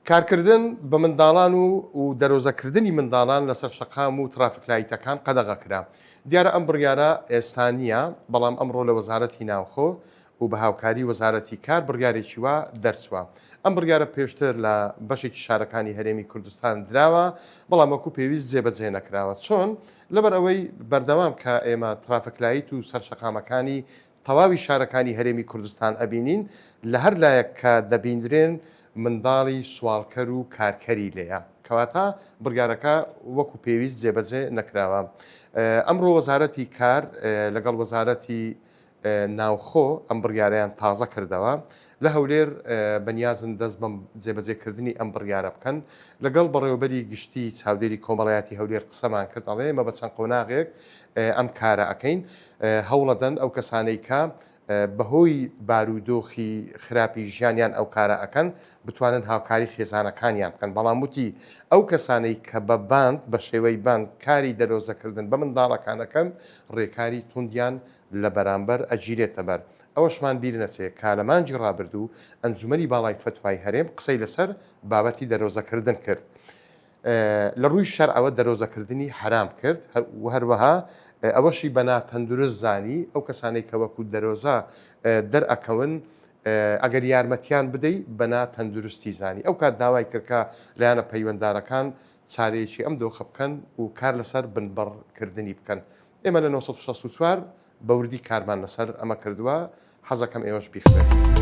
کارکردن بە منداڵان و دەرۆزەکردنی منداڵان لەسەر شەقام و ترافیکلایتەکان قەدەغەکرا. دیارە ئەم بڕیارە ئێستا نییە، بەڵام ئەمڕۆ لە وەزارەتی ناوخۆ و بە هاوکاری وەزارەتی کار بڕیارێکی وا دەرچووە. ئەم بڕیارە پێشتر لە بەشێکی شارەکانی هەرێمی کوردستان دراوە، بەڵام وەکو پێویست جێبەجێ نەکراوە. چۆن لەبەر ئەوەی بەردەوام کە ئێمە ترافیکلایت و سەرشەقامەکانی تەواوی شارەکانی هەرێمی کوردستان ئەبینین، لە هەر لایەک کە دەبیندرێن منداڵی سوالکەر و کارکەری لێیە، کەواتە بڕیارەکە وەکو پێویست جێبەجێ نەکراوە. ئەمڕۆ وەزارەتی کار لەگەڵ وەزارەتی ناوخۆ ئەم بڕیارەیان تازە کردەوە، لە هەولێر بەنیازن دەست بەم جێبەجێکردنی ئەم بڕیارە بکەن. لەگەڵ بەڕێوەبەری گشتی چاودێری کۆمەڵایەتی هەولێر قسەمان کرد، ئەڵێ ئێمە بە چەند قۆناغێک ئەم کارە ئەەکەین، هەوڵەدەن ئەو کەسانەی کە بەهۆی بارودۆخی خراپی ژیانیان ئەو کارە ئەەکەن بتوانن هاوکاری خێزانەکانیان بکەن. بەڵام وتی ئەو کەسانەی کە بە باند بە شێوەی باند کاری دەرۆزەکردن بە منداڵەکانەکەن ڕێکاری توندیان لە بەرامبەر ئەگیرێتە بەر. ئەوەشمان بیر نەچێت کالەمانجی ڕابردوو ئەنجومەنی باڵای فتوای هەرێم قسەی لەسەر بابەتی دەرۆزەکردن کرد. لە ڕووی شەرعەوە دەرۆزەکردنی حرام کرد و هەروەها ئەوەشی بەنا تەندروست زانی ئەو کەسانەی کە وەکو دەرۆزە دەرئەکەون ئەگەر یارمەتیان بدەیت بەنا تەندروستی زانی. ئەو کات داوای کردکە لایەنە پەیوەنددارەکان چارەیەکی ئەم دۆخە بکەن و کار لەسەر بنبەڕکردنی بکەن. ئێمە لە 1964 بەوردی کارمان لەسەر ئەمە کردووە، حەزەکەم ئێوەش بیخسێت.